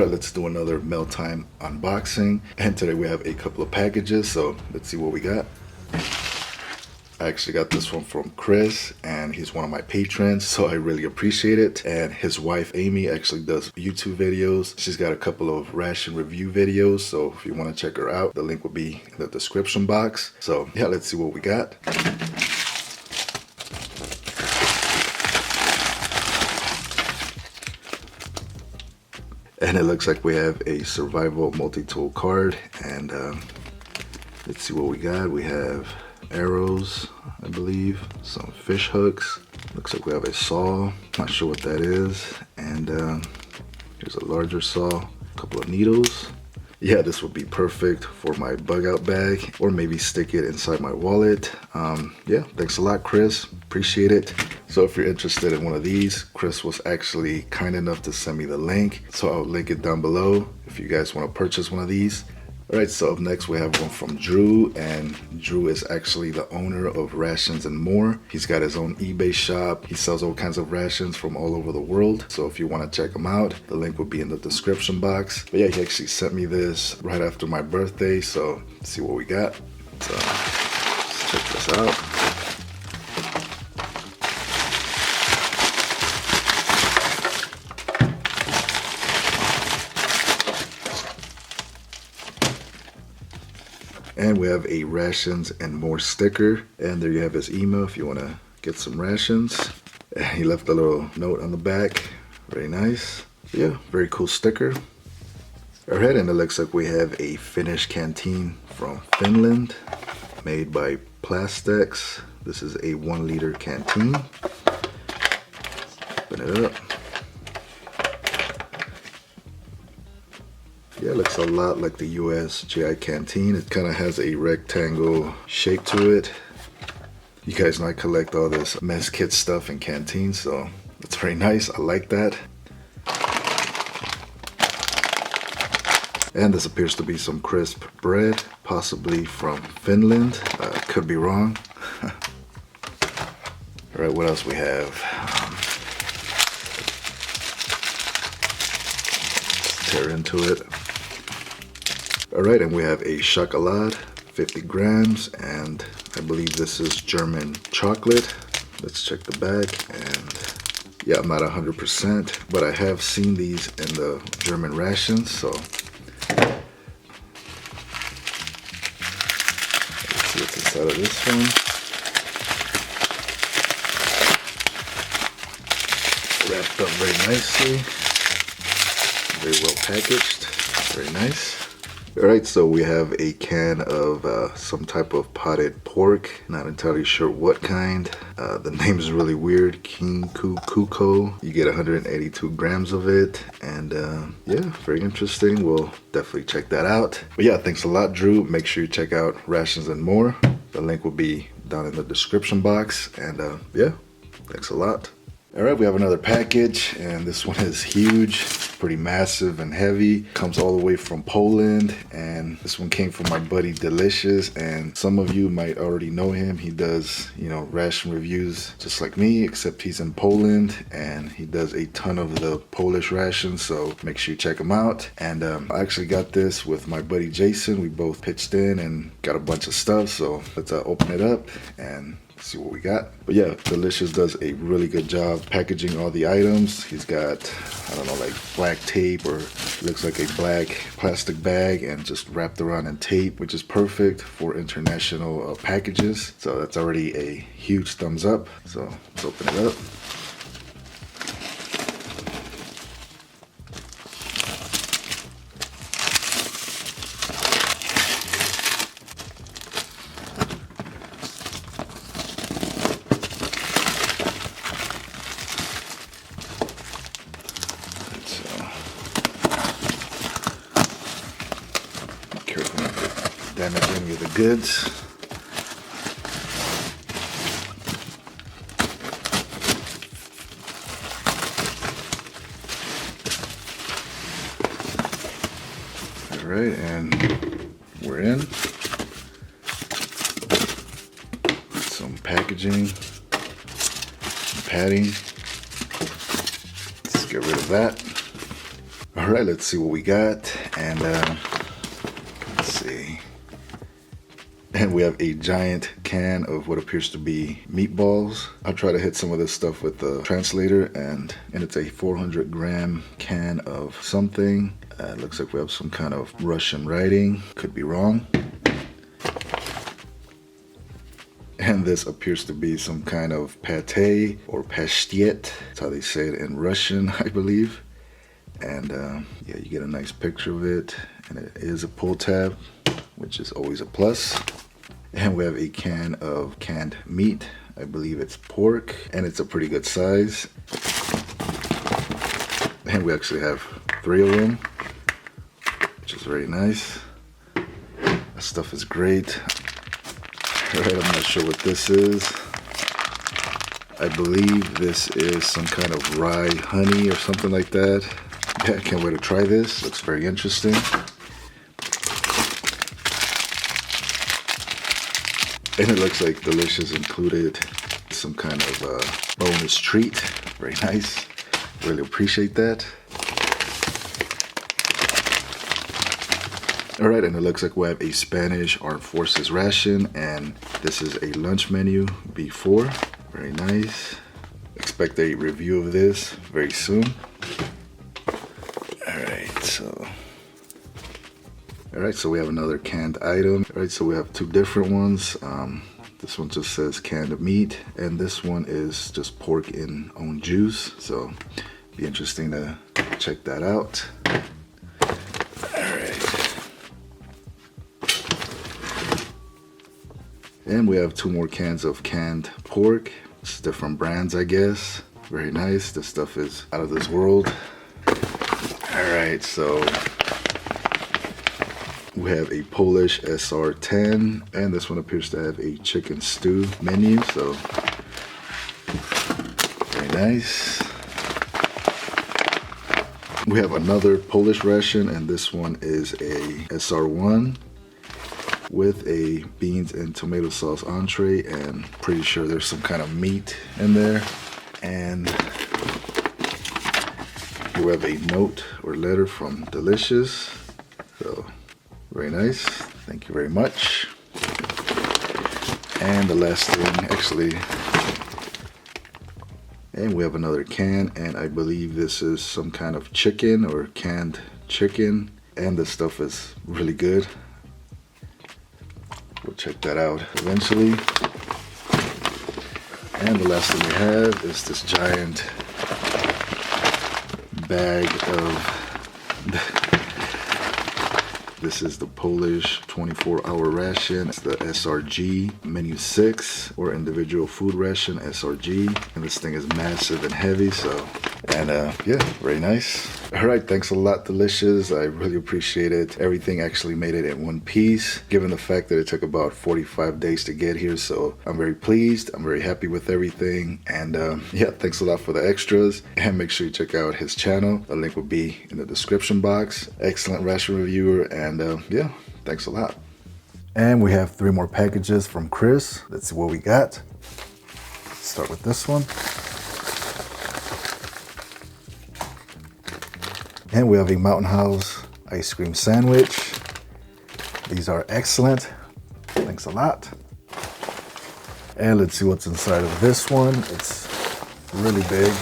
Alright, let's do another mealtime unboxing. And today we have a couple of packages, so let's see what we got. I actually got this one from Chris, and he's one of my patrons, so I really appreciate it. And his wife Amy actually does YouTube videos. She's got a couple of ration review videos, so if you want to check her out, the link will be in the description box. So yeah, let's see what we got. And it looks like we have a survival multi-tool card, and let's see what we got. We have arrows, I believe, some fish hooks. Looks like we have a saw, not sure what that is, and here's a larger saw, a couple of needles. Yeah, this would be perfect for my bug out bag, or maybe stick it inside my wallet. Yeah, thanks a lot, Chris, appreciate it. So if you're interested in one of these, Chris was actually kind enough to send me the link, so I'll link it down below if you guys want to purchase one of these. Alright, so up next we have one from Drew, and Drew is actually the owner of Rations and More. He's got his own eBay shop. He sells all kinds of rations from all over the world, so if you want to check him out, the link will be in the description box. But yeah, he actually sent me this right after my birthday, so let's see what we got. So let's check this out. And we have a Rations and More sticker. And there you have his email if you want to get some rations. And he left a little note on the back. Very nice. Yeah, very cool sticker. Alright, and it looks like we have a Finnish canteen from Finland, made by Plastex. This is a 1 liter canteen. Open it up. Yeah, it looks a lot like the US GI canteen. It kind of has a rectangle shape to it. You guys know I collect all this mess kit stuff in canteens, so it's very nice. I like that. And this appears to be some crisp bread, possibly from Finland. Could be wrong. All right, what else we have? Let's tear into it. Alright, and we have a chocolate, 50 grams, and I believe this is German chocolate. Let's check the bag, and yeah, I'm not 100%, but I have seen these in the German rations, so let's see what's inside of this one. Wrapped up very nicely, very well packaged, very nice. Alright, so we have a can of some type of potted pork. Not entirely sure what kind. The name is really weird. King Kuko. You get 182 grams of it. And yeah, very interesting. We'll definitely check that out. But yeah, thanks a lot, Drew. Make sure you check out Rations and More. The link will be down in the description box. And yeah, thanks a lot. Alright, we have another package, and this one is huge, pretty massive and heavy. Comes all the way from Poland, and this one came from my buddy Delicious, and some of you might already know him. He does, you know, ration reviews just like me, except he's in Poland, and he does a ton of the Polish rations, so make sure you check him out. And I actually got this with my buddy Jason. We both pitched in and got a bunch of stuff, so let's open it up and see what we got. But yeah, Delicious does a really good job packaging all the items. He's got, I don't know, like black tape, or looks like a black plastic bag, and just wrapped around in tape, which is perfect for international packages. So that's already a huge thumbs up. So let's open it up. Damage any of the goods. All right, and we're in. Some packaging, some padding. Let's get rid of that. All right, let's see what we got. And let's see. And we have a giant can of what appears to be meatballs. I'll try to hit some of this stuff with the translator, and it's a 400-gram can of something. Looks like we have some kind of Russian writing. Could be wrong. And this appears to be some kind of pate or pastete. That's how they say it in Russian, I believe. And yeah, you get a nice picture of it. And it is a pull tab, which is always a plus. And we have a can of canned meat. I believe it's pork, and it's a pretty good size. And we actually have 3 of them, which is very nice. That stuff is great. All right, I'm not sure what this is. I believe this is some kind of rye honey or something like that. Yeah, I can't wait to try this. Looks very interesting. And it looks like Delicious included some kind of bonus treat. Very nice. Really appreciate that. All right, and it looks like we have a Spanish Armed Forces ration, and this is a lunch menu before. Very nice. Expect a review of this very soon. All right, so we have another canned item. All right, so we have 2 different ones. This one just says canned meat, and this one is just pork in own juice. So be interesting to check that out. And we have 2 more cans of canned pork. It's different brands, I guess. Very nice. This stuff is out of this world. All right, so we have a Polish SR10, and this one appears to have a chicken stew menu, so very nice. We have another Polish ration, and this one is a SR1 with a beans and tomato sauce entree, and pretty sure there's some kind of meat in there. And here we have a note or letter from Delicious. So very nice. Thank you very much. And the last thing, actually, and we have another can, and I believe this is some kind of chicken or canned chicken, and this stuff is really good. We'll check that out eventually. And the last thing we have is this giant bag of this is the Polish 24-hour ration. It's the SRG Menu 6 or individual food ration SRG. And this thing is massive and heavy, so, and yeah, very nice. All right, thanks a lot, Delicious. I really appreciate it. Everything actually made it in one piece, given the fact that it took about 45 days to get here. So I'm very pleased. I'm very happy with everything. And yeah, thanks a lot for the extras. And make sure you check out his channel. The link will be in the description box. Excellent ration reviewer. And yeah, thanks a lot. And we have 3 more packages from Chris. Let's see what we got. Let's start with this one. And we have a Mountain House ice cream sandwich. These are excellent. Thanks a lot. And let's see what's inside of this one. It's really big.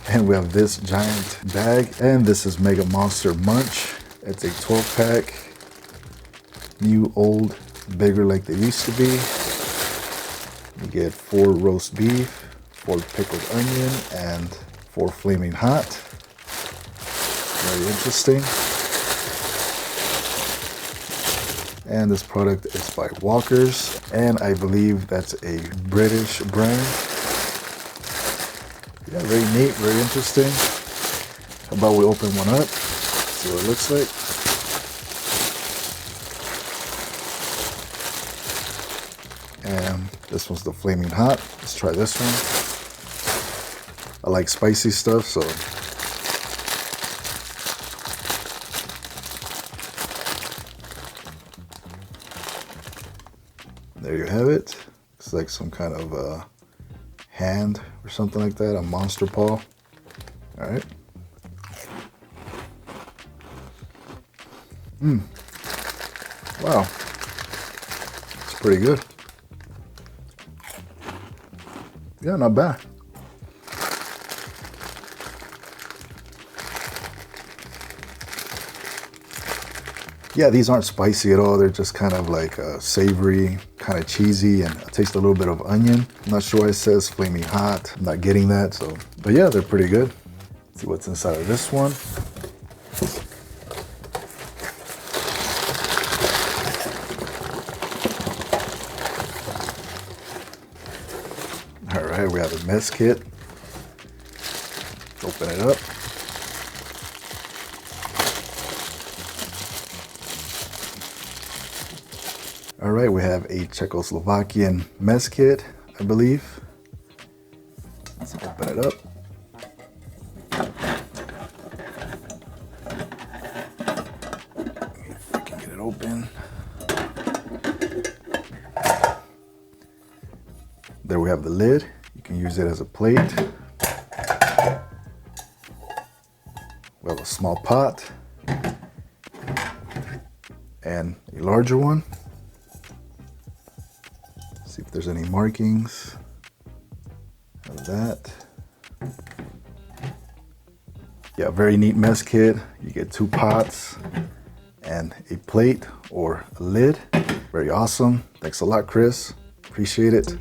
And we have this giant bag, and this is Mega Monster Munch. It's a 12-pack, new, old, bigger like they used to be. You get 4 roast beef, 4 pickled onion, and 4 flaming hot. Very interesting. And this product is by Walker's, and I believe that's a British brand. Yeah, very neat, very interesting. How about we open one up, see what it looks like. And this one's the flaming hot. Let's try this one. I like spicy stuff, so There you have it. It's like some kind of hand or something like that, a monster paw. All right. Wow. It's pretty good. Yeah, not bad. Yeah, these aren't spicy at all. They're just kind of like savory, kind of cheesy, and taste a little bit of onion. I'm not sure why it says flaming hot. I'm not getting that, so. But yeah, they're pretty good. Let's see what's inside of this one. All right, we have a mess kit. Let's open it up. All right, we have a Czechoslovakian mess kit, I believe. Let's open it up. If I can get it open. There we have the lid. You can use it as a plate. We have a small pot and a larger one. See if there's any markings of that. Yeah, very neat mess kit. You get 2 pots and a plate or a lid. Very awesome. Thanks a lot, Chris. Appreciate it.